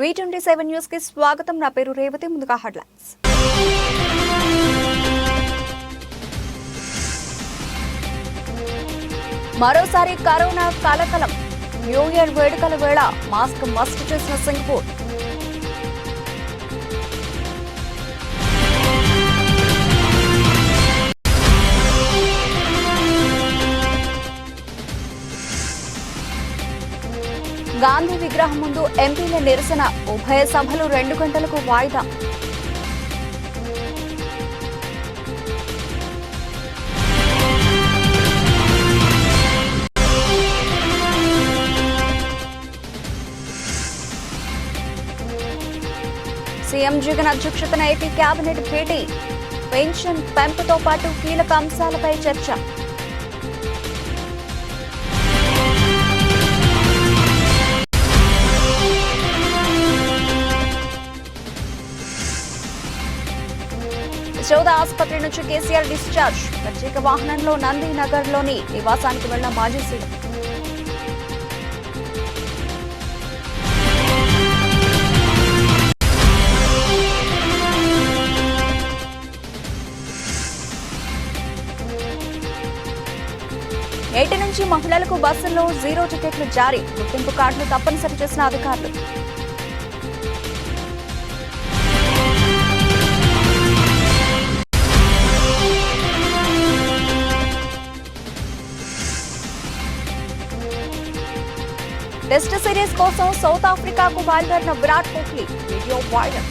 V27 news కి స్వాగతం. నా పేరు రేవతి. ముందుగా హెడ్లైన్స్. మరోసారి కరోనా కలకలం. న్యూ ఇయర్ వేడుకల వేళ మాస్క్ మస్ట్ చేసిన సింగపూర్. గాంధీ విగ్రహం ముందు ఎంపీల నిరసన. ఉభయ సభలు 2 గంటలకు వాయిదా. సీఎం జగన్ అధ్యక్షతన ఏపీ కేబినెట్ భేటీ. పెన్షన్ పెంపుతో పాటు కీలక అంశాలపై చర్చ. యశోద ఆసుపత్రి నుంచి కేసీఆర్ డిశ్చార్జ్. ప్రత్యేక వాహనంలో నందినగర్ లోని నివాసానికి వెళ్లిన మాజీ సీఎం. నేటి నుంచి మహిళలకు బస్సుల్లో 0 టికెట్లు జారీ. గుర్తింపు కార్డులు తప్పనిసరి చేసిన అధికారులు. టెస్ట్ సిరీస్ కోసం సౌత్ ఆఫ్రికాకు బయలుదేరిన విరాట్ కోహ్లీ. Video viral.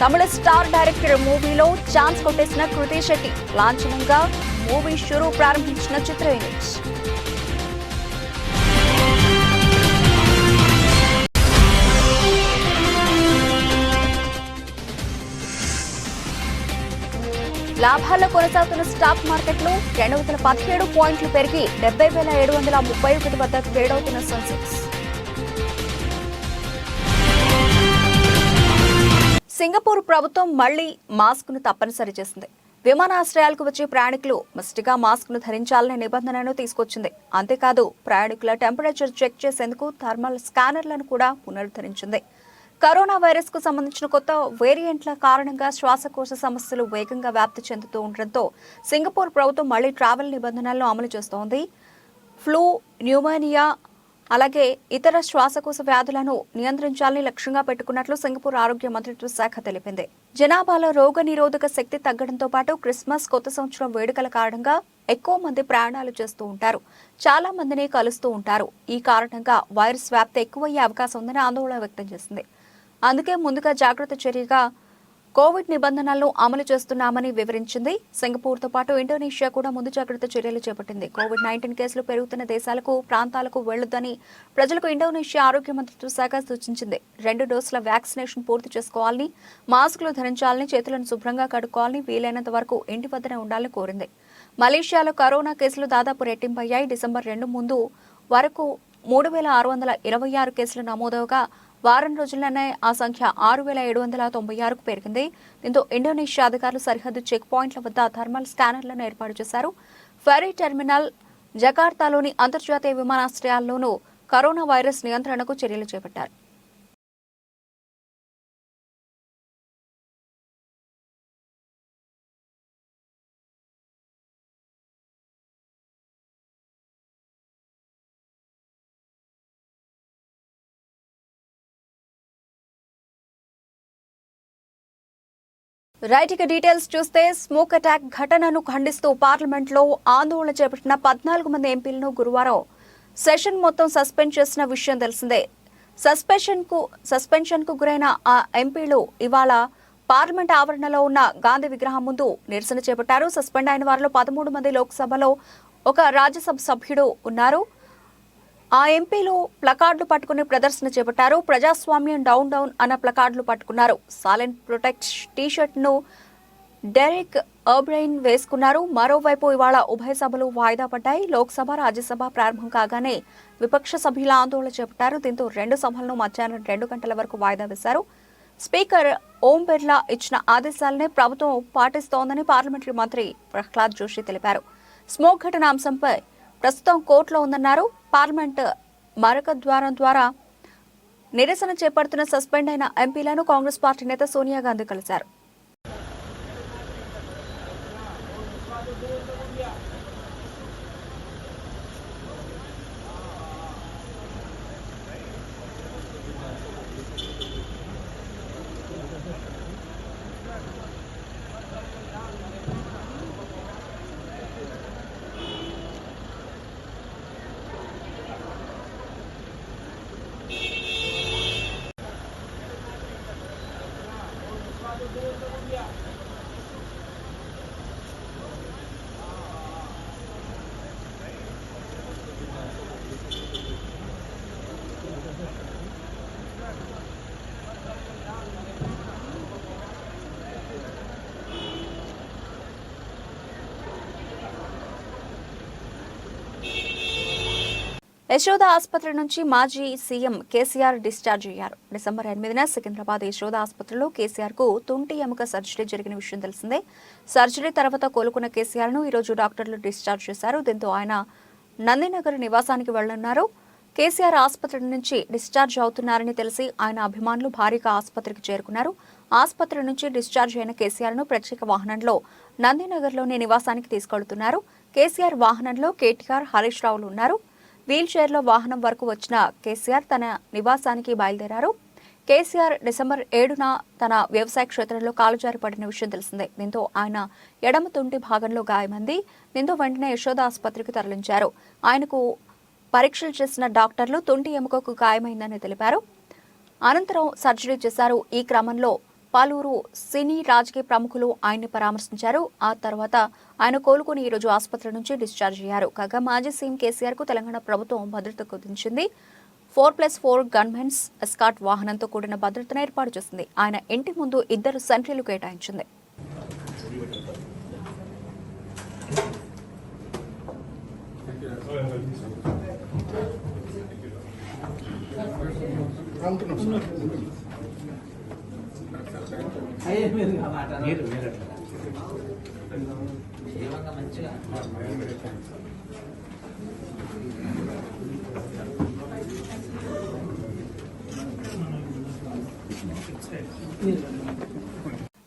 తమిళ స్టార్ డైరెక్టర్ మూవీలో ఛాన్స్ కొట్టేసిన కృతి శెట్టి. లాంఛనంగా మూవీ షురూ ప్రారంభించిన చిత్ర యూనిట్. లాభాల్లో కొనసాగుతున్న స్టాక్ మార్కెట్లు. 217 పాయింట్లు పెరిగి 70,731 వద్ద ట్రేడ్ అవుతున్న సెన్సెక్స్. సింగపూర్ ప్రభుత్వం మళ్లీ మాస్క్ ను తప్పనిసరి చేసింది. విమానాశ్రయాలకు వచ్చే ప్రయాణికులు మస్ట్గా మాస్క్ ను ధరించాలనే నిబంధనను తీసుకొచ్చింది. అంతేకాదు ప్రయాణికుల టెంపరేచర్ చెక్ చేసేందుకు థర్మల్ స్కానర్లను కూడా పునరుద్ధరించింది. కరోనా వైరస్ కు సంబంధించిన కొత్త వేరియంట్ల కారణంగా శ్వాసకోశ సమస్యలు వేగంగా వ్యాప్తి చెందుతూ ఉండడంతో సింగపూర్ ప్రభుత్వం మళ్లీ ట్రావెల్ నిబంధనలను అమలు చేస్తోంది. ఫ్లూ, న్యూమోనియా అలాగే ఇతర శ్వాసకోశ వ్యాధులను నియంత్రించాలని లక్ష్యంగా పెట్టుకున్నట్లు సింగపూర్ ఆరోగ్య మంత్రిత్వ శాఖ తెలిపింది. జనాభాలో రోగ నిరోధక శక్తి తగ్గడంతో పాటు క్రిస్మస్, కొత్త సంవత్సరం వేడుకల కారణంగా ఎక్కువ మంది ప్రయాణాలు చేస్తూ ఉంటారు. చాలా మందిని కలుస్తూ ఉంటారు. ఈ కారణంగా వైరస్ వ్యాప్తి ఎక్కువయ్యే అవకాశం ఉందని ఆందోళన వ్యక్తం చేసింది. అందుకే ముందుగా జాగ్రత్త చర్యగా కోవిడ్ నిబంధనలను అమలు చేస్తున్నామని వివరించింది. సింగపూర్తో పాటు ఇండోనేషియా కూడా ముందు జాగ్రత్త చర్యలు చేపట్టింది. కోవిడ్-19 కేసులు పెరుగుతున్న దేశాలకు, ప్రాంతాలకు వెళ్లొద్దని ప్రజలకు ఇండోనేషియా ఆరోగ్య మంత్రిత్వ శాఖ సూచించింది. 2 డోసుల వ్యాక్సినేషన్ పూర్తి చేసుకోవాలని, మాస్కులు ధరించాలని, చేతులను శుభ్రంగా కడుక్కోవాలని, వీలైనంత వరకు ఇంటి వద్దనే ఉండాలని కోరింది. మలేషియాలో కరోనా కేసులు దాదాపు రెట్టింపయ్యాయి. డిసెంబర్ 2 ముందు వరకు 3,626 కేసులు నమోదవగా వారం రోజుల్లోనే ఆ సంఖ్య 6,796కు పెరిగింది. దీంతో ఇండోనేషియా అధికారులు సరిహద్దు చెక్ పాయింట్ల వద్ద థర్మల్ స్కానర్లను ఏర్పాటు చేశారు. ఫెరీ టెర్మినల్, జకార్తాలోని అంతర్జాతీయ విమానాశ్రయాల్లోనూ కరోనా వైరస్ నియంత్రణకు చర్యలు చేపట్టారు. రైట్, ఇక డీటెయిల్స్ చూస్తే స్మోక్ అటాక్ ఘటనను ఖండిస్తూ పార్లమెంట్లో ఆందోళన చేపట్టిన 14 మంది ఎంపీలను గురువారం సెషన్ మొత్తం సస్పెండ్ చేసిన విషయం తెలిసిందే. సస్పెన్షన్ కు గురైన ఆ ఎంపీలు ఇవాళ పార్లమెంట్ ఆవరణలో ఉన్న గాంధీ విగ్రహం ముందు నిరసన చేపట్టారు. సస్పెండ్ అయిన వారిలో 13 మంది లోక్సభలో, ఒక రాజ్యసభ సభ్యుడు ఉన్నారు. ఆ ఎంపీలు ప్లకార్డులు పట్టుకుని ప్రదర్శన చేపట్టారు. ప్రజాస్వామ్యం డౌన్ డౌన్ అన్న ప్లకార్డులు పట్టుకున్నారు. సైలెంట్ ప్రొటెక్ట్ టీషర్ట్ ను డెరెక్ ఓబ్రెయిన్ వేసుకున్నారు. మరోవైపు ఇవాళ ఉభయ సభలు వాయిదా పడ్డాయి. లోక్సభ, రాజ్యసభ ప్రారంభం కాగానే విపక్ష సభ్యుల ఆందోళన చేపట్టారు. దీంతో 2 సభలను మధ్యాహ్నం 2 గంటల వరకు వాయిదా వేశారు. స్పీకర్ ఓం బిర్లా ఇచ్చిన ఆదేశాలనే ప్రభుత్వం పాటిస్తోందని పార్లమెంటరీ మంత్రి ప్రహ్లాద్ జోషి తెలిపారు. స్మోక్ ఘటన అంశంపై ప్రస్తుతం కోర్టులో ఉందన్నారు. పార్లమెంట్ మరొక ద్వారం ద్వారా నిరసన చేపడుతున్న సస్పెండ్ అయిన ఎంపీలను కాంగ్రెస్ పార్టీ నేత సోనియా గాంధీ కలిశారు. యశోద ఆసుపత్రి నుంచి మాజీ సీఎం కేసీఆర్ డిశ్చార్జ్ అయ్యారు. డిసెంబర్ 8న సికింద్రాబాద్ యశోద ఆసుపత్రిలో కేసీఆర్ కు తుంటి ఎముక సర్జరీ జరిగిన విషయం తెలిసిందే. సర్జరీ తర్వాత కోలుకున్న కేసీఆర్ ను ఈరోజు డాక్టర్లు డిశ్చార్జ్ చేశారు. దీంతో ఆయన నందినగర్ నివాసానికి వెళ్లన్నారు. కేసీఆర్ ఆసుపత్రి నుంచి డిశ్చార్జ్ అవుతున్నారని తెలిసి ఆయన అభిమానులు భారీగా ఆసుపత్రికి చేరుకున్నారు. ఆసుపత్రి నుంచి డిశ్చార్జ్ అయిన కేసీఆర్ ను ప్రత్యేక వాహనంలో నందినగర్లోని నివాసానికి తీసుకెళ్తున్నారు. కేసీఆర్ వాహనంలో కేటీఆర్, హరీష్ రావులు ఉన్నారు. వీల్ చైర్లో వాహనం వరకు వచ్చిన కేసీఆర్ తన నివాసానికి బయలుదేరారు. కేసీఆర్ డిసెంబర్ 7న తన వ్యవసాయ క్షేత్రంలో కాలుజారి పడిన విషయం తెలిసిందే. దీంతో ఆయన ఎడమ తుంటి భాగంలో గాయమైంది. దీంతో వెంటనే యశోద ఆసుపత్రికి తరలించారు. ఆయనకు పరీక్షలు చేసిన డాక్టర్లు తుంటి ఎముకకు గాయమైందని తెలిపారు. అనంతరం సర్జరీ చేశారు. ఈ క్రమంలో పలువురు సినీ రాజకీయ ప్రముఖులు ఆయన్ని పరామర్శించారు. ఆ తర్వాత ఆయన కోలుకుని ఈరోజు ఆసుపత్రి నుంచి డిశ్చార్జ్ అయ్యారు. కాగా మాజీ సీఎం కేసీఆర్ కు తెలంగాణ ప్రభుత్వం భద్రత కుదించింది. 4+4 గన్మెన్స్ ఎస్కాట్ వాహనంతో కూడిన భద్రతను ఏర్పాటు చేసింది. ఆయన ఇంటి ముందు 2 సెంట్రీలు కేటాయించింది.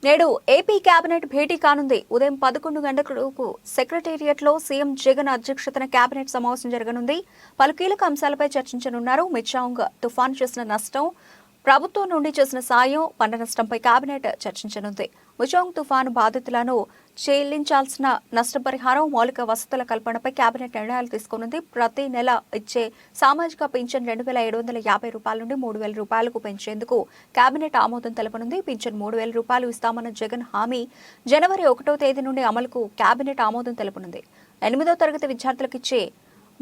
నేడు ఏపీ కేబినెట్ భేటీ కానుంది. ఉదయం 11 గంటలకు సెక్రటేరియట్ లో సీఎం జగన్ అధ్యక్షతన కేబినెట్ సమావేశం జరగనుంది. పలు కీలక అంశాలపై చర్చించనున్నారు. మిచాంగ్ తుఫాన్ చేసిన నష్టం, ప్రభుత్వం నుండి చేసిన సాయం, పంట నష్టంపై కేబినెట్ చర్చించనుంది. మిచాంగ్ తుఫాను బాధితులను చెల్లించాల్సిన నష్టపరిహారం, మౌలిక వసతుల కల్పనపై కేబినెట్ నిర్ణయాలు తీసుకోనుంది. ప్రతి నెల ఇచ్చే సామాజిక పింఛన్ 2,750 రూపాయల నుండి 3,000 రూపాయలకు పెంచేందుకు కేబినెట్ ఆమోదం తెలపనుంది. పింఛన్ 3,000 రూపాయలు ఇస్తామన్న జగన్ హామీ జనవరి 1వ తేదీ నుండి అమలుకు కేబినెట్ ఆమోదం తెలపనుంది. 8వ తరగతి విద్యార్థులకు ఇచ్చే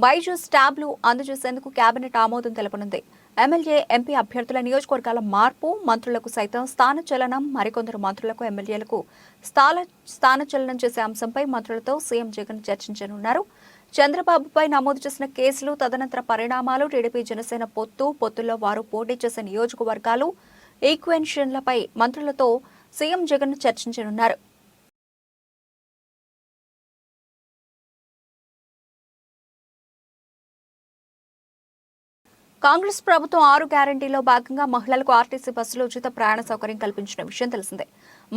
బైజూస్ ట్యాబ్లు అందజేసేందుకు కేబినెట్ ఆమోదం తెలపనుంది. ఎమ్మెల్యే, ఎంపీ అభ్యర్థుల నియోజకవర్గాల మార్పు, మంత్రులకు సైతం స్థానచలనం, మరికొందరు మంత్రులకు, ఎమ్మెల్యేలకు స్థానచలనం చేసే అంశంపై మంత్రులతో సీఎం జగన్ చర్చించనున్నారు. చంద్రబాబుపై నమోదు చేసిన కేసులు, తదనంతర పరిణామాలు, టీడీపీ జనసేన పొత్తుల్లో వారు పోటీ చేసే నియోజకవర్గాలు, ఈక్వెన్షన్లపై మంత్రులతో సీఎం జగన్ చర్చించనున్నారు. కాంగ్రెస్ ప్రభుత్వం 6 గ్యారంటీలో భాగంగా మహిళలకు ఆర్టీసీ బస్సులో ఉచిత ప్రయాణ సౌకర్యం కల్పించిన విషయం తెలిసిందే.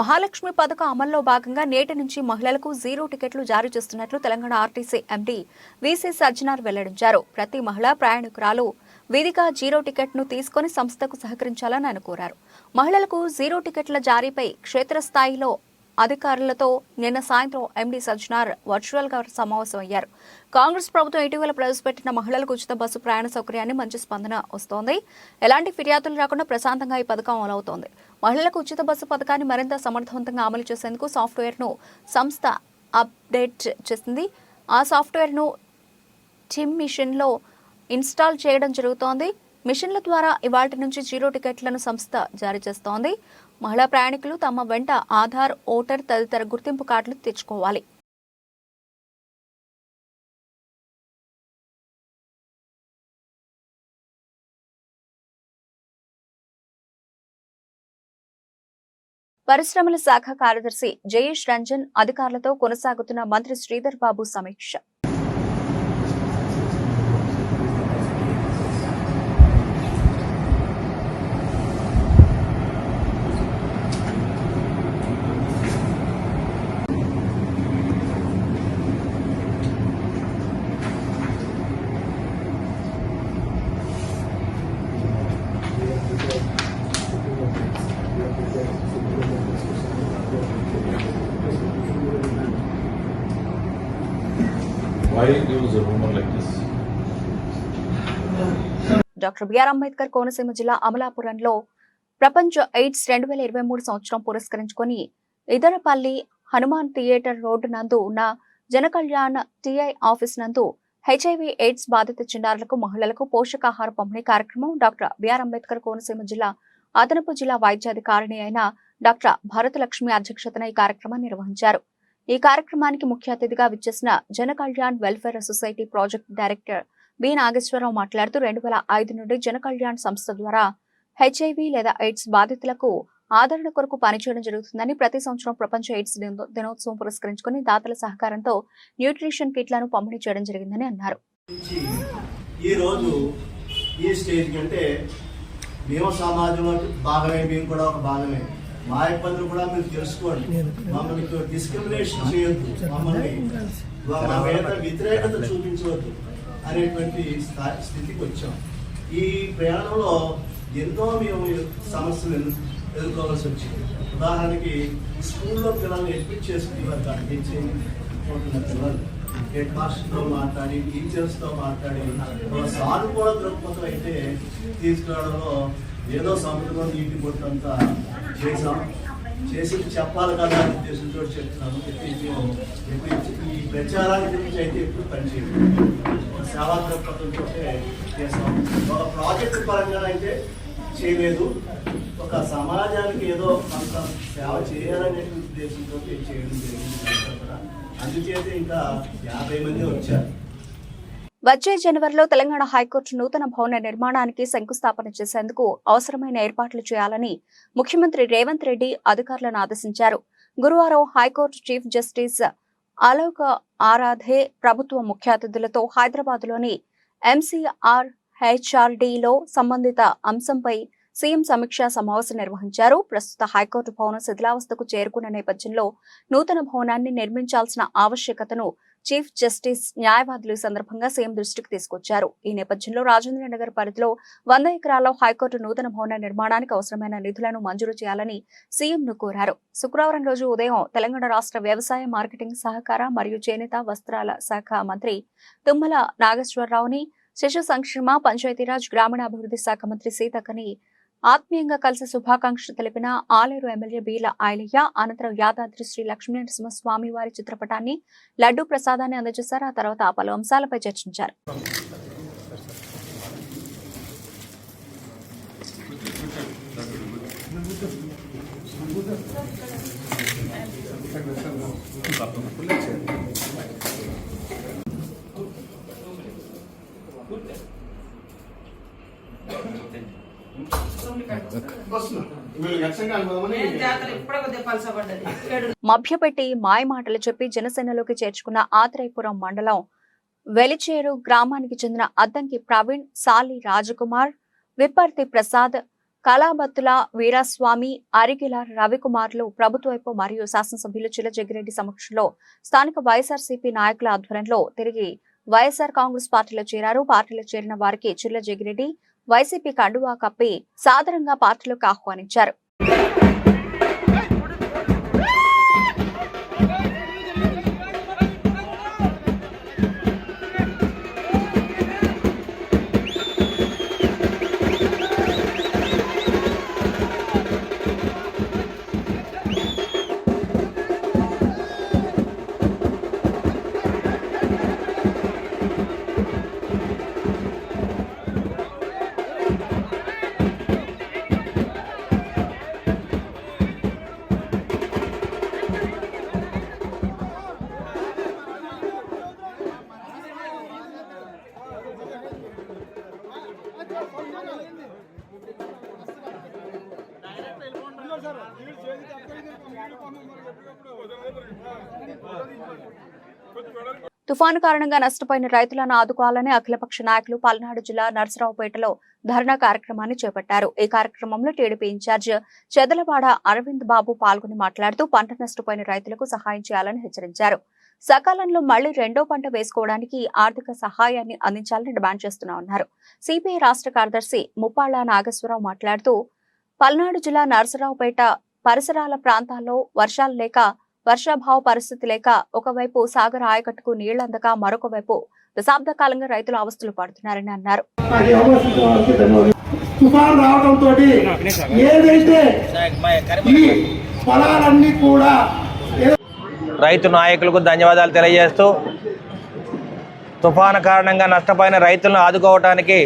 మహాలక్ష్మి పథకం అమల్లో భాగంగా నేటి నుంచి మహిళలకు 0 టికెట్లు జారీ చేస్తున్నట్లు Telangana RTC MD VC Sajjanar వెల్లడించారు. ప్రతి మహిళా ప్రయాణికురాలు విధిగా 0 టికెట్ను తీసుకుని సంస్థకు సహకరించాలని ఆయన కోరారు. మహిళలకు 0 టికెట్ల జారీపై క్షేత్రస్థాయిలో అధికారులతో నిన్న సాయంత్రం ఎండీ సజ్జనార్ వర్చువల్ గా సమావేశమయ్యారు. కాంగ్రెస్ ప్రభుత్వం ఇటీవల ప్రవేశపెట్టిన మహిళలకు ఉచిత బస్సు ప్రయాణ సౌకర్యాన్ని మంచి స్పందన వస్తోంది. ఎలాంటి ఫిర్యాదులు రాకుండా ప్రశాంతంగా ఈ పథకం అమలవుతోంది. మహిళలకు ఉచిత బస్సు పథకాన్ని మరింత సమర్థవంతంగా అమలు చేసేందుకు సాఫ్ట్వేర్ ను సంస్థ అప్డేట్ చేసింది. ఆ సాఫ్ట్వేర్ ను టిమ్ మిషన్ లో ఇన్స్టాల్ చేయడం జరుగుతోంది. మిషన్ల ద్వారా ఇవాల్టి నుంచి 0 టికెట్లను సంస్థ జారీ చేస్తోంది. మహిళా ప్రయాణికులు తమ వెంట ఆధార్, ఓటర్ తదితర గుర్తింపు కార్డులు తెచ్చుకోవాలి. పరిశ్రమల శాఖ కార్యదర్శి జయేష్ రంజన్ అధికారులతో కొనసాగుతున్న మంత్రి శ్రీధర్ బాబు సమీక్ష. Why there was a rumor like this? Doctor B R Ambedkar Konaseema జిల్లా అమలాపురంలో ప్రపంచ ఎయిడ్స్ 2023 సంవత్సరం పురస్కరించుకొని ఇదరపల్లి హనుమాన్ థియేటర్ రోడ్డు నందు ఉన్న జనకళ్యాణ్ టిఐ ఆఫీస్ నందు హెచ్ఐవి ఎయిడ్స్ బాధిత చిన్నారులకు మహిళలకు పోషకాహార పంపిణీ కార్యక్రమం డాక్టర్ బిఆర్ అంబేద్కర్ కోనసీమ జిల్లా అదనపు జిల్లా వైద్యాధికారిణి అయిన డాక్టర్ భారతలక్ష్మి అధ్యక్షతన ఈ కార్యక్రమాన్ని నిర్వహించారు. ఈ కార్యక్రమానికి ముఖ్య అతిథిగా విచ్చేసిన Janakalyan welfare society project director B Nageswararao మాట్లాడుతూ 2005 నుండి జనకళ్యాణ్ సంస్థ ద్వారా హెచ్ఐవి లేదా ఎయిడ్స్ బాధితులకు ఆదరణ కొరకు పనిచేయడం జరుగుతుందని, ప్రతి సంవత్సరం ప్రపంచ ఎయిడ్స్ దినోత్సవం పురస్కరించుకుని దాతల సహకారంతో న్యూట్రిషన్ కిట్లను పంపిణీ చేయడం జరిగిందని అన్నారు. ఈ రోజు ఈ స్టేజ్ కంటే మేము సమాజంలో భాగమే, మేము కూడా ఒక భాగమే. మా ఇబ్బందులు కూడా మీరు తెలుసుకోండి. మమ్మల్ని డిస్క్రిమినేషన్ చేయొద్దు, మమ్మల్ని మా మీద వ్యతిరేకత చూపించవద్దు అనేటువంటి స్థితికి వచ్చాం. ఈ ప్రయాణంలో ఎన్నో మేము సమస్యలు ఎదుర్కోవాల్సి వచ్చింది. ఉదాహరణకి స్కూల్లో పిల్లల్ని అడ్మిట్ చేసుకునేవారు కాదు, తెచ్చుకుంటున్న పిల్లలు హెడ్ మాస్టర్తో మాట్లాడి, టీచర్స్తో మాట్లాడి సానుకూల దృక్పథం అయితే తీసుకురావడంలో ఏదో సముద్రంలో నీటి పొట్టంతా చేసి చెప్పాలి కదా అనే ఉద్దేశంతో చెప్తున్నాను. ఈ ప్రచారాన్ని గురించి అయితే ఎప్పుడు పనిచేయదు, సేవా దృక్పథంతో చేస్తాం. ఒక ప్రాజెక్ట్ పరంగా అయితే చేయలేదు, ఒక సమాజానికి ఏదో కొంత సేవ చేయాలనే ఉద్దేశంతో చేయడం జరిగింది. అందుచేత ఇంకా 50 మంది వచ్చారు. వచ్చే జనవరిలో తెలంగాణ హైకోర్టు నూతన భవన నిర్మాణానికి శంకుస్థాపన చేసేందుకు అవసరమైన ఏర్పాట్లు చేయాలని ముఖ్యమంత్రి రేవంత్ రెడ్డి అధికారులను ఆదేశించారు. గురువారం high court chief justice Alok Aradhe ప్రభుత్వ ముఖ్య అతిథులతో హైదరాబాద్లోని ఎంసీఆర్ హెచ్ఆర్డీలో సంబంధిత అంశంపై సీఎం సమీక్షా సమావేశం నిర్వహించారు. ప్రస్తుత హైకోర్టు భవనం శిథిలావస్థకు చేరుకున్న నేపథ్యంలో నూతన భవనాన్ని నిర్మించాల్సిన ఆవశ్యకతను చీఫ్ జస్టిస్ న్యాయవాదులు సందర్భంగా సీఎం దృష్టికి తీసుకొచ్చారు. ఈ నేపథ్యంలో రాజేంద్రనగర్ పరిధిలో 100 ఎకరాల్లో హైకోర్టు నూతన భవన నిర్మాణానికి అవసరమైన నిధులను మంజూరు చేయాలని సీఎంను కోరారు. శుక్రవారం రోజు ఉదయం తెలంగాణ రాష్ట్ర వ్యవసాయ, మార్కెటింగ్, సహకార మరియు చేనేత వస్త్రాల శాఖ మంత్రి తుమ్మల నాగేశ్వరరావుని, శిశు సంక్షేమ, పంచాయతీరాజ్, గ్రామీణాభివృద్ధి శాఖ మంత్రి సీతక్కని ఆత్మీయంగా కలిసి శుభాకాంక్షలు తెలిపిన ఆలేరు ఎమ్మెల్యే బీల ఐలయ్య అనంతరం యాదాద్రి శ్రీ లక్ష్మీనరసింహస్వామి వారి చిత్రపటాన్ని, లడ్డూ ప్రసాదాన్ని అందజేశారు. ఆ తర్వాత పలు అంశాలపై చర్చించారు. మభ్యపెట్టి మాయమాటలు చెప్పి జనసేనలోకి చేర్చుకున్న ఆత్రేయపురం మండలం వెలిచేరు గ్రామానికి చెందిన అద్దంకి ప్రవీణ్, సాలి రాజకుమార్, విప్పర్తి ప్రసాద్, కళాబత్తుల వీరాస్వామి, అరిగిల రవికుమార్లు ప్రభుత్వపు మరియు శాసనసభ్యులు చిల్లజగ్గిరెడ్డి సమక్షంలో స్థానిక వైఎస్ఆర్సీపీ నాయకుల ఆధ్వర్యంలో తిరిగి వైఎస్ఆర్ కాంగ్రెస్ పార్టీలో చేరారు. పార్టీలో చేరిన వారికి చిల్లజగ్గిరెడ్డి వైసీపీ కండువా కప్పి సాదరంగా పార్టీలోకి ఆహ్వానించారు. తుఫాను కారణంగా నష్టపోయిన రైతులను ఆదుకోవాలని అఖిలపక్ష నాయకులు పల్నాడు జిల్లా నర్సరావుపేటలో ధర్నా కార్యక్రమాన్ని చేపట్టారు. ఈ కార్యక్రమంలో టీడీపీ ఇన్ఛార్జ్ చెదలవాడ అరవింద్ బాబు పాల్గొని మాట్లాడుతూ పంట నష్టపోయిన రైతులకు సహాయం చేయాలని హెచ్చరించారు. సకాలంలో మళ్లీ రెండో పంట వేసుకోవడానికి ఆర్థిక సహాయాన్ని అందించాలని డిమాండ్ చేస్తున్నామన్నారు. సిపిఐ రాష్ట్ర కార్యదర్శి ముప్పాళ్ల నాగేశ్వరరావు మాట్లాడుతూ పల్నాడు జిల్లా నర్సరావుపేట పరిసరాల ప్రాంతాల్లో వర్షాలు లేక వర్షాభావ పరిస్థితి లేక ఒకవైపు సాగర్ ఆయకట్టుకు నీళ్లందక మరొక వైపు దశాబ్ద కాలంగా రైతులు అవస్థలు పడుతున్నారని అన్నారు. తుఫాన్ రావడంతో ఏదైతే ఈ పొలాలన్నీ కూడా రైతు నాయకులకు ధన్యవాదాలు తెలియజేస్తూ తుఫాను కారణంగా నష్టపోయిన రైతులను ఆదుకోవడానికి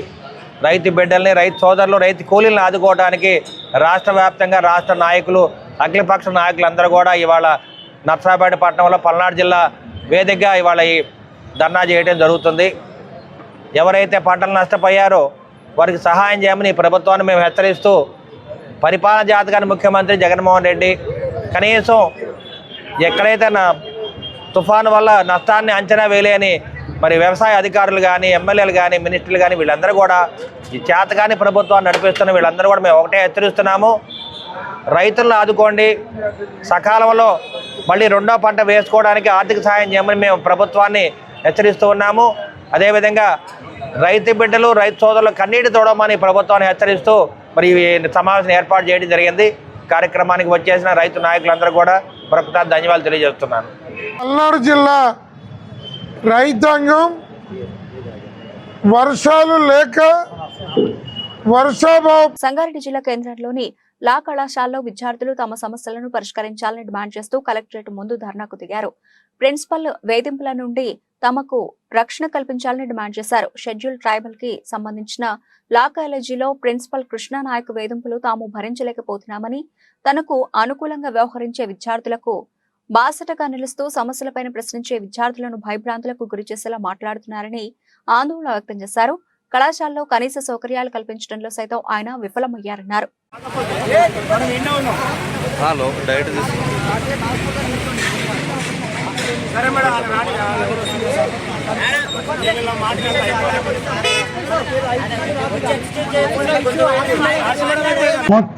రైతు బిడ్డల్ని రైతు సోదరులు రైతు కూలీలను ఆదుకోవడానికి రాష్ట్ర వ్యాప్తంగా రాష్ట్ర నాయకులు అఖిలపక్ష నాయకులందరూ కూడా ఇవాళ నర్సరావుపేట పట్టణంలో పల్నాడు జిల్లా వేదికగా ఇవాళ ఈ ధర్నా చేయడం జరుగుతుంది. ఎవరైతే పంటలు నష్టపోయారో వారికి సహాయం చేయమని ప్రభుత్వాన్ని మేము హెచ్చరిస్తూ పరిపాలన జాతకాన్ని ముఖ్యమంత్రి జగన్మోహన్ రెడ్డి కనీసం ఎక్కడైతే తుఫాను వల్ల నష్టాన్ని అంచనా వేయలేని మరి వ్యవసాయ అధికారులు కానీ ఎమ్మెల్యేలు కానీ మినిస్టర్లు కానీ వీళ్ళందరూ కూడా ఈ చేతకాని ప్రభుత్వాన్ని నడిపిస్తున్న వీళ్ళందరూ కూడా మేము ఒకటే హెచ్చరిస్తున్నాము. రైతులను ఆదుకోండి, సకాలంలో మళ్ళీ రెండో పంట వేసుకోవడానికి ఆర్థిక సహాయం చేయమని మేము ప్రభుత్వాన్ని హెచ్చరిస్తూ ఉన్నాము. అదేవిధంగా రైతు బిడ్డలు రైతు సోదరులు కన్నీటి తోడమని ప్రభుత్వాన్ని హెచ్చరిస్తూ మరి సమావేశం ఏర్పాటు చేయడం జరిగింది. కార్యక్రమానికి వచ్చేసిన రైతు నాయకులందరూ కూడా మరొకసారి ధన్యవాదాలు తెలియజేస్తున్నాను. పల్నాడు జిల్లా రైతాంగం వర్షాలు లేక వర్షాభావం సంగారెడ్డి జిల్లా కేంద్రంలోని లా కళాశాలలో విద్యార్థులు తమ సమస్యలను పరిష్కరించాలని డిమాండ్ చేస్తూ కలెక్టరేట్ ముందు ధర్నాకు దిగారు. ప్రిన్సిపల్ వేధింపుల నుండి తమకు రక్షణ కల్పించాలని డిమాండ్ చేశారు. షెడ్యూల్ ట్రైబల్ కి సంబంధించిన లా కాలేజీలో ప్రిన్సిపల్ కృష్ణానాయక్ వేధింపులు తాము భరించలేకపోతున్నామని, తనకు అనుకూలంగా వ్యవహరించే విద్యార్థులకు బాసటగా నిలుస్తూ సమస్యలపైన ప్రశ్నించే విద్యార్థులను భయభ్రాంతులకు గురిచేసేలా మాట్లాడుతున్నారని ఆందోళన వ్యక్తం చేశారు. కళాశాలలో కనీస సౌకర్యాలు కల్పించడంలో సైతం ఆయన విఫలమయ్యారన్నారు.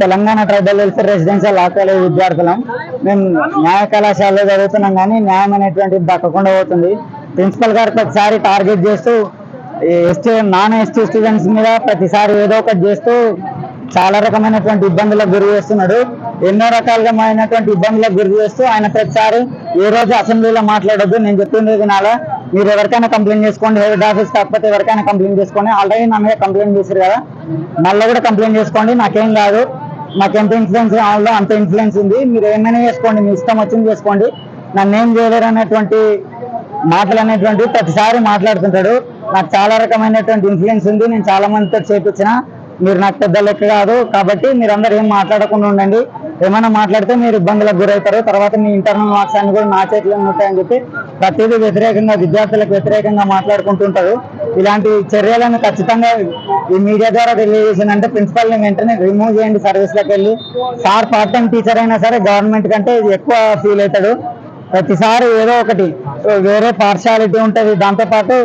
Telangana tribal welfare residential law college విద్యార్థులం. మేము న్యాయ కళాశాలలో చదువుతున్నాం కానీ న్యాయం అనేటువంటిది దక్కకుండా పోతుంది. ప్రిన్సిపల్ గారు ప్రతిసారి టార్గెట్ చేస్తూ నాన్ ఎస్టీ స్టూడెంట్స్ మీద ప్రతిసారి ఏదో ఒకటి చేస్తూ చాలా రకమైనటువంటి ఇబ్బందులకు గురి చేస్తున్నాడు. ఎన్నో రకాలమైనటువంటి ఇబ్బందులకు గురి చేస్తూ ఆయన ప్రతిసారి ఏ రోజు అసెంబ్లీలో మాట్లాడొద్దు, నేను చెప్పింది వినాలా, మీరు ఎవరికైనా కంప్లైంట్ చేసుకోండి, హెడ్ ఆఫీస్ కాకపోతే ఎవరికైనా కంప్లైంట్ చేసుకోండి, ఆల్రెడీ నా మీద కంప్లైంట్ చేశారు కదా, మళ్ళీ కూడా కంప్లైంట్ చేసుకోండి, నాకేం కాదు, నాకు ఎంత ఇన్ఫ్లుయెన్స్ కావాలో అంత ఇన్ఫ్లుయెన్స్ ఉంది, మీరు ఏమైనా చేసుకోండి, మీ ఇష్టం వచ్చింది చేసుకోండి, నన్ను ఏం చేయలేరు అనేటువంటి మాటలు అనేటువంటి ప్రతిసారి మాట్లాడుతుంటాడు. నాకు చాలా రకమైనటువంటి ఇన్ఫ్లుయెన్స్ ఉంది, నేను చాలా మందితో చేపించిన, మీరు నాకు పెద్ద లెక్క కాదు, కాబట్టి మీరందరూ ఏం మాట్లాడకుండా ఉండండి, ఏమైనా మాట్లాడితే మీరు ఇబ్బందులకు గురవుతారు, తర్వాత మీ ఇంటర్నల్ మార్క్స్ అన్ని కూడా నా చేతిలో ఉంటాయని చెప్పి ప్రతిదీ వ్యతిరేకంగా విద్యార్థులకు వ్యతిరేకంగా మాట్లాడుకుంటుంటారు. ఇలాంటి చర్యలను ఖచ్చితంగా ఈ మీడియా ద్వారా తెలియజేసిందంటే ప్రిన్సిపల్ ని వెంటనే రిమూవ్ చేయండి సర్వీస్లోకి వెళ్ళి. సార్ పార్ట్ టైం టీచర్ అయినా సరే గవర్నమెంట్ కంటే ఎక్కువ ఫీల్ అవుతాడు. ప్రతిసారి ఏదో ఒకటి వేరే పార్షాలిటీ ఉంటుంది. దాంతోపాటు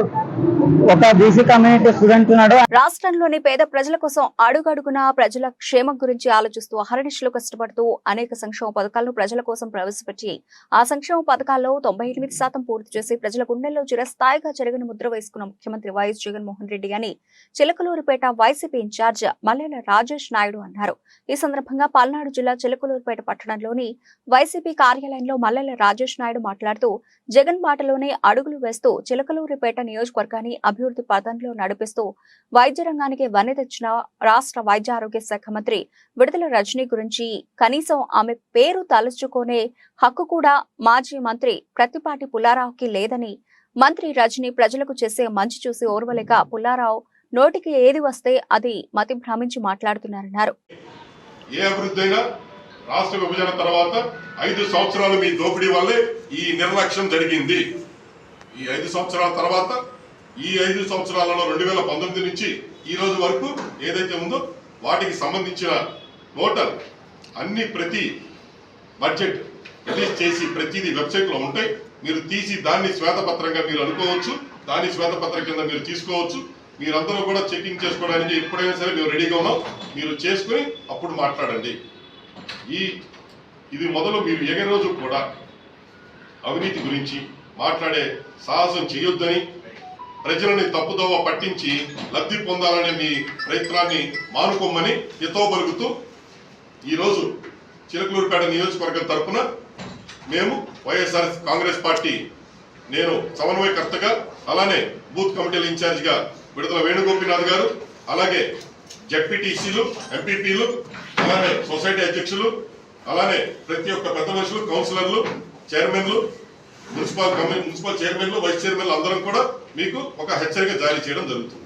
ఒక బీసీ కమ్యూనిటీ స్టూడెంట్ ఉన్నాడు. రాష్ట్రంలోని పేద ప్రజల కోసం అడుగడుగున ప్రజల క్షేమం గురించి ఆలోచిస్తూ అహర్నిశలు కష్టపడుతూ అనేక సంక్షేమ పథకాలను ప్రజల కోసం ప్రవేశపెట్టి ఆ సంక్షేమ పథకాల్లో 98% పూర్తి చేసి ప్రజల గుండెల్లో చిరస్థాయిగా జరిగిన ముద్ర వేసుకున్న ముఖ్యమంత్రి వైఎస్ జగన్మోహన్ రెడ్డి అని చిలకలూరిపేట వైసీపీ ఇన్ఛార్జ్ మల్లెల రాజేష్ నాయుడు అన్నారు. ఈ సందర్భంగా పల్నాడు జిల్లా చిలకలూరిపేట పట్టణంలోని వైసీపీ కార్యాలయంలో మల్లెల రాజేష్ నాయుడు మాట్లాడుతూ జగన్ బాటలోనే అడుగులు వేస్తూ చిలకలూరిపేట నియోజకవర్గాన్ని అభివృద్ధి పథంలో నడిపిస్తూ వైద్య రంగానికి వన్నె తెచ్చిన రాష్ట్ర వైద్య ఆరోగ్య శాఖ మంత్రి విడుదల రజనీ గురించి కనీసం ఆమె పేరు తలుచుకునే హక్కు కూడా మాజీ మంత్రి ప్రత్తిపాటి పుల్లారావుకి లేదని, మంత్రి రజనీ ప్రజలకు చేసే మంచి చూసి ఓర్వలేక పుల్లారావు నోటికి ఏది వస్తే అది మతి భ్రమించి మాట్లాడుతున్నారన్నారు. ఏ అభివృద్ధి అయినా రాష్ట్ర విభజన తర్వాత 5 సంవత్సరాలు మీ దోపిడీ వల్లే ఈ నిర్లక్ష్యం జరిగింది. ఈ 5 సంవత్సరాల తర్వాత ఈ 5 సంవత్సరాలలో 2019 నుంచి ఈ రోజు వరకు ఏదైతే ఉందో వాటికి సంబంధించిన టోటల్ అన్ని ప్రతి బడ్జెట్ రిలీజ్ చేసి ప్రతిదీ వెబ్సైట్లో ఉంటాయి. మీరు తీసి దాన్ని శ్వేతపత్రంగా మీరు అనుకోవచ్చు, దాన్ని శ్వేతపత్రం కింద మీరు తీసుకోవచ్చు. మీరందరూ కూడా చెకింగ్ చేసుకోవడానికి ఎప్పుడైనా సరే మేము రెడీగా ఉన్నాం. మీరు చేసుకుని అప్పుడు మాట్లాడండి. ఇది మొదలు మీరు ఏ రోజు కూడా అవినీతి గురించి మాట్లాడే సాహసం చేయొద్దని, ప్రజలని తప్పుదోవ పట్టించి లబ్ధి పొందాలనే మీ ప్రయత్నాన్ని మానుకోమని హితవు పలుకుతూ ఈరోజు చిలకలూరుపేట నియోజకవర్గం తరఫున మేము వైఎస్ఆర్ కాంగ్రెస్ పార్టీ, నేను సమన్వయకర్తగా, అలానే బూత్ కమిటీల ఇన్ఛార్జిగా విడుదల వేణుగోపినాథ్ గారు, అలాగే జెడ్పీటీసీలు, ఎంపీపీలు, అలానే సొసైటీ అధ్యక్షులు, అలానే ప్రతి ఒక్క పెద్ద మనుషులు, కౌన్సిలర్లు, చైర్మన్లు, మున్సిపల్ చైర్మన్లు, వైస్ చైర్మన్లు అందరం కూడా మీకు ఒక హెచ్చరిక జారీ చేయడం జరుగుతుంది.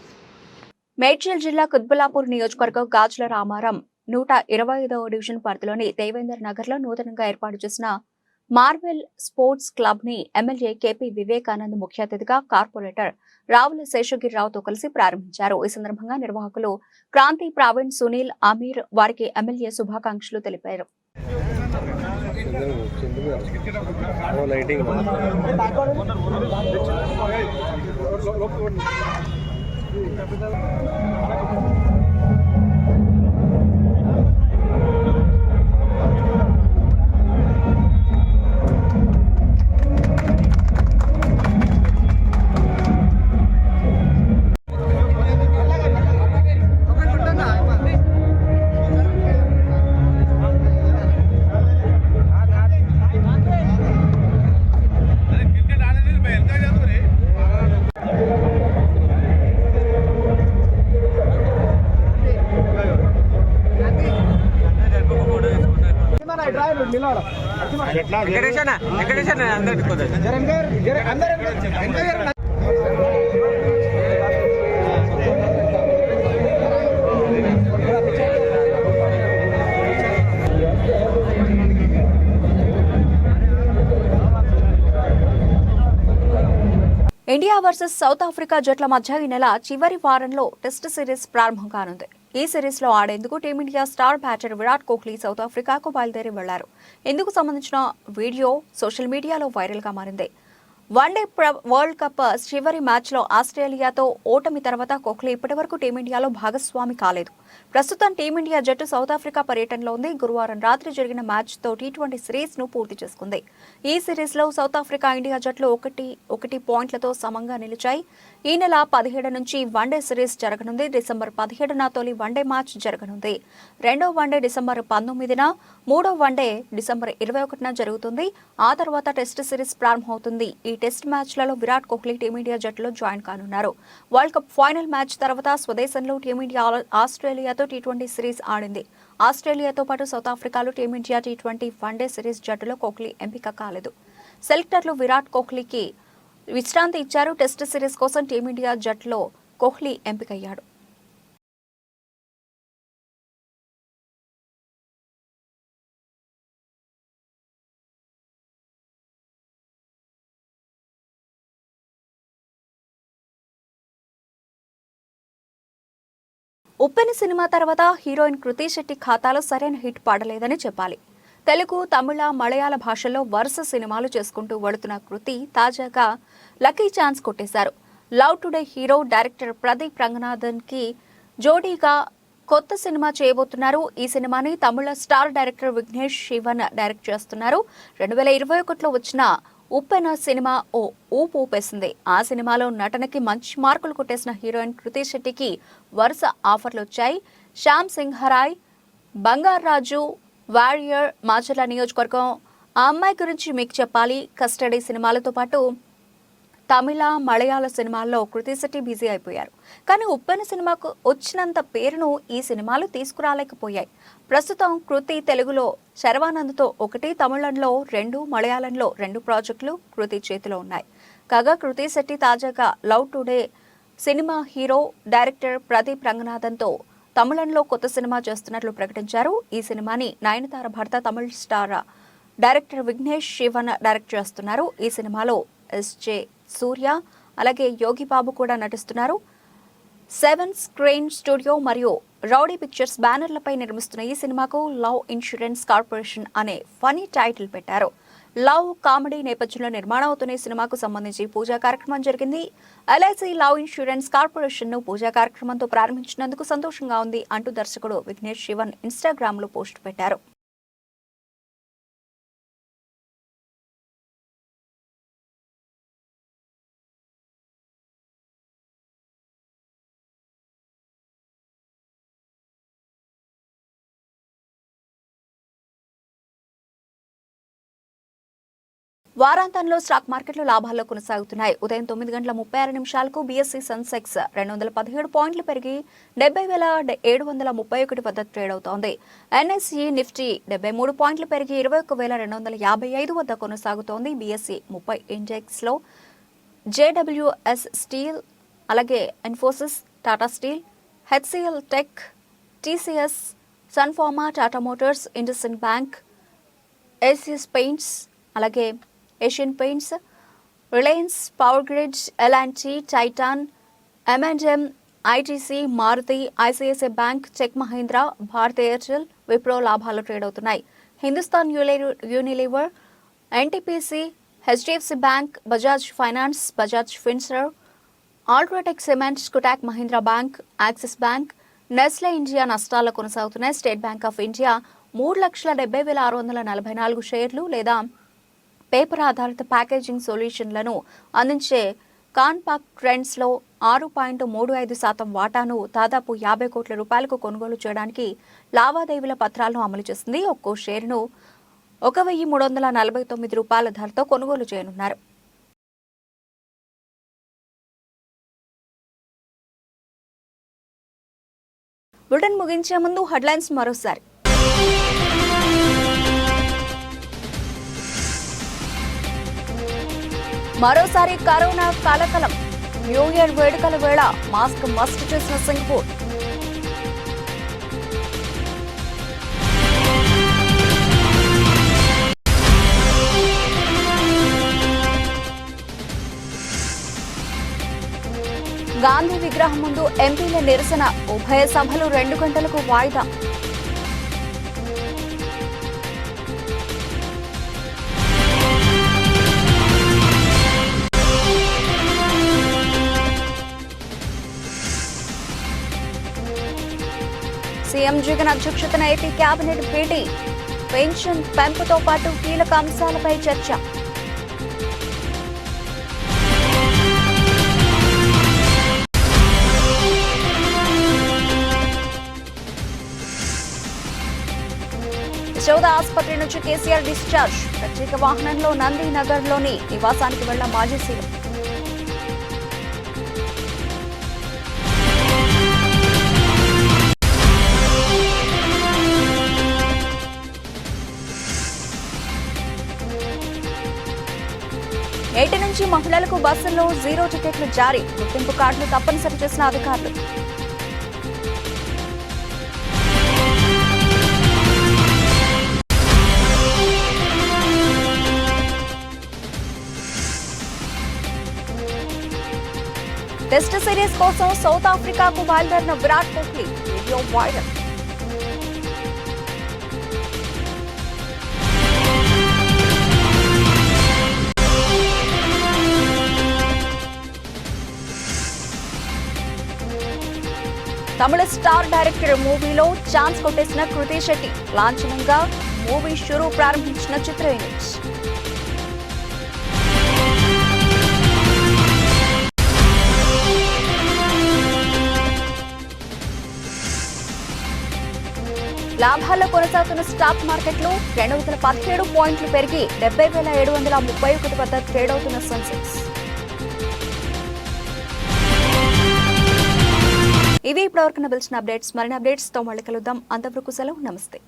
మేడ్చల్ జిల్లా కుత్బుల్లాపూర్ నియోజకవర్గం గాజుల రామారం 125వ డివిజన్ పరిధిలోని దేవేందర్ నగర్ లో నూతనంగా ఏర్పాటు చేసిన మార్వెల్ స్పోర్ట్స్ క్లబ్ ని ఎమ్మెల్యే కేపీ వివేకానంద్ ముఖ్య అతిథిగా కార్పొరేటర్ రావుల శేషగిరిరావుతో కలిసి ప్రారంభించారు. ఈ సందర్భంగా నిర్వాహకులు క్రాంతి, ప్రవీణ్, సునీల్, అమీర్ వారికి ఎమ్మెల్యే శుభాకాంక్షలు తెలిపారు. ఇండియా వర్సెస్ సౌత్ ఆఫ్రికా జట్ల మధ్య ఈ నెల చివరి వారంలో టెస్ట్ సిరీస్ ప్రారంభం కానుంది. ఈ సిరీస్ లో ఆడేందుకు team India star batter Virat Kohli south ఆఫ్రికాకు బయలుదేరి వెళ్లారు. ఇందుకు సంబంధించిన వీడియో సోషల్ మీడియాలో వైరల్ గా మారింది. వన్డే వరల్డ్ కప్ చివరి మ్యాచ్ లో ఆస్ట్రేలియాతో ఓటమి తర్వాత కోహ్లీ ఇప్పటివరకు టీమిండియాలో భాగస్వామి కాలేదు. ప్రస్తుతం టీమిండియా జట్టు సౌత్ ఆఫ్రికా పర్యటనలో ఉంది. గురువారం రాత్రి జరిగిన మ్యాచ్ తో టీ20 సిరీస్ ను పూర్తి చేసుకుంది. ఈ సిరీస్ లో సౌత్ ఆఫ్రికా, ఇండియా జట్లు 1-1 పాయింట్లతో సమంగా నిలిచాయి. ఈ నెల 17 నుంచి వన్డే సిరీస్ జరగనుంది. డిసెంబర్ 17న తొలి వన్డే మ్యాచ్ జరగనుంది. రెండో వన్డే డిసెంబర్ 19న, మూడో వన్డే డిసెంబర్ 21న జరుగుతుంది. ఆ తర్వాత టెస్ట్ సిరీస్ ప్రారంభమవుతుంది. ఈ టెస్ట్ మ్యాచ్లలో విరాట్ కోహ్లీ టీమిండియా జట్టులో జాయిన్ కానున్నారు. వరల్డ్ కప్ ఫైనల్ మ్యాచ్ తర్వాత స్వదేశంలో టీమిండియా ఆస్ట్రేలియాతో టీ20 సిరీస్ ఆడింది. ఆస్ట్రేలియాతో పాటు సౌత్ ఆఫ్రికాలో టీమిండియా టీ20 వన్డే సిరీస్ జట్టులో కోహ్లీ ఎంపిక కాలేదు. సెలెక్టర్లు విరాట్ కోహ్లీకి విశ్రాంతి ఇచ్చారు. టెస్ట్ సిరీస్ కోసం టీమిండియా జట్టులో కోహ్లీ ఎంపికయ్యాడు. ఉప్పెన సినిమా తర్వాత హీరోయిన్ కృతి శెట్టి ఖాతాలో సరైన హిట్ పడలేదని చెప్పాలి. తెలుగు, తమిళ, మలయాళ భాషల్లో వరుస సినిమాలు చేసుకుంటూ వెళుతున్న కృతి తాజాగా లక్కీ ఛాన్స్ కొట్టేశారు. Love today hero director Pradeep Ranganathan కి జోడీగా కొత్త సినిమా చేయబోతున్నారు. ఈ సినిమాని తమిళ star director Vignesh Shivan direct చేస్తున్నారు. 2021లో వచ్చిన ఉప్పెన సినిమా ఓ ఊపు ఊపేసింది. ఆ సినిమాలో నటనకి మంచి మార్కులు కొట్టేసిన హీరోయిన్ కృతి శెట్టికి వరుస ఆఫర్లు వచ్చాయి. శ్యామ్ సింహరాయ్, బంగారాజు, వారియర్, మాచర్ల నియోజకవర్గం, ఆ అమ్మాయి గురించి మీకు చెప్పాలి, కస్టడీ సినిమాలతో పాటు తమిళ, మలయాళ సినిమాల్లో కృతి శెట్టి బిజీ అయిపోయారు. కానీ ఉప్పెన సినిమాకు వచ్చినంత పేరును ఈ సినిమాలు తీసుకురాలేకపోయాయి. ప్రస్తుతం కృతి తెలుగులో శర్వానంద్తో 1, తమిళంలో 2, మలయాళంలో 2 ప్రాజెక్టులు కృతి చేతిలో ఉన్నాయి. కాగా కృతి శెట్టి తాజాగా లవ్ టుడే సినిమా హీరో డైరెక్టర్ ప్రదీప్ రంగనాథన్తో తమిళంలో కొత్త సినిమా చేస్తున్నట్లు ప్రకటించారు. ఈ సినిమాని నయనతార భర్త తమిళ star director Vignesh Shivan direct చేస్తున్నారు. ఈ సినిమాలో ఎస్జే సూర్య, అలాగే యోగి బాబు కూడా నటిస్తున్నారు. 7 స్క్రీన్ స్టూడియో మరియు రౌడీ పిక్చర్స్ బ్యానర్లపై నిర్మిస్తున్న ఈ సినిమాకు లవ్ ఇన్సూరెన్స్ కార్పొరేషన్ అనే ఫనీ టైటిల్ పెట్టారు. లవ్ కామెడీ నేపథ్యంలో నిర్మాణం అవుతున్న ఈ సినిమాకు సంబంధించి పూజా కార్యక్రమం జరిగింది. ఎల్ఐసి లవ్ ఇన్సూరెన్స్ కార్పొరేషన్ ను పూజా కార్యక్రమంతో ప్రారంభించినందుకు సంతోషంగా ఉంది అంటూ దర్శకుడు విఘ్నేష్ శివన్ ఇన్స్టాగ్రామ్ లో పోస్ట్ పెట్టారు. వారాంతంలో స్టాక్ మార్కెట్లు లాభాల్లో కొనసాగుతున్నాయి. ఉదయం 9:36 బీఎస్సీ సెన్సెక్స్ 217 పాయింట్లు పెరిగి 70,731 వద్ద ట్రేడ్ అవుతోంది. ఎన్ఎస్ఈ నిఫ్టీ 73 పాయింట్లు పెరిగి 21,255 వద్ద కొనసాగుతోంది. బీఎస్సీ 30 ఇండెక్స్ లో జేడబ్ల్యూఎస్ స్టీల్, అలాగే Infosys, Tata steel, HCL tech, TCS, Sun Pharma, Tata motors, IndusInd bank, ఏసియస్ పెయింట్స్, అలాగే Asian paints, Reliance, power grid, LNT, Titan, M&M, ITC, Maruti, ICICI bank, tech Mahindra, Bharat Airtel, Wipro లాభాలు ట్రేడ్ అవుతున్నాయి. Hindustan Unilever, NTPC, HDFC bank, Bajaj finance, Bajaj Finserv, UltraTech cement, Kotak Mahindra bank, Axis bank, Nestle India నష్టాల్లో కొనసాగుతున్నాయి. State bank of India 3,70,644 షేర్లు లేదా paper ఆధారిత packaging సొల్యూషన్లను అందించే కాన్పాక్ trends లో 6.35% వాటాను దాదాపు 50 కోట్ల రూపాయలకు కొనుగోలు చేయడానికి లావాదేవీల పత్రాలను అమలు చేసింది. ఒక్కో షేరును 1,349 రూపాయల ధరతో కొనుగోలు చేయనున్నారు. బులెటిన్ ముగించే ముందు హెడ్లైన్స్ మరోసారి. మరోసారి కరోనా కలకలం. న్యూ ఇయర్ వేడుకల వేళ మాస్క్ మస్ట్ చేసిన సింగపూర్. గాంధీ విగ్రహం ముందు ఎంపీల నిరసన. ఉభయ సభలు 2 గంటలకు వాయిదా. సీఎం జగన్ అధ్యక్షతన ఏపీ కేబినెట్ భేటీ. పెన్షన్ పెంపుతో పాటు కీలక అంశాలపై చర్చ. యశోద ఆసుపత్రి నుంచి కేసీఆర్ డిశ్చార్జ్. ప్రత్యేక వాహనంలో నంది నగర్ లోని నివాసానికి వెళ్ల మాజీ సీఎం. నేటి నుంచి మహిళలకు బస్సుల్లో 0 టికెట్లు జారీ. గుర్తింపు కార్డులు తప్పనిసరి చేసిన అధికారులు. టెస్ట్ సిరీస్ కోసం సౌత్ ఆఫ్రికాకు బయలుదేరిన విరాట్ కోహ్లీ. Video viral. తమిళ స్టార్ డైరెక్టర్ మూవీలో ఛాన్స్ కొట్టేసిన కృతి శెట్టి. లాంఛనంగా మూవీ షురూ ప్రారంభించిన చిత్ర యూనిట్. లాభాల్లో కొనసాగుతున్న స్టాక్ మార్కెట్లు 217 పాయింట్లు పెరిగి 70,731 వద్ద ట్రేడ్ అవుతున్న సెన్సెక్స్. ఇవి ఇప్పటివరకు నిలిచిన అప్డేట్స్. మరిన్ని అప్డేట్స్ తో మళ్ళీ కలుద్దాం. అంతవరకు సెలవు. నమస్తే.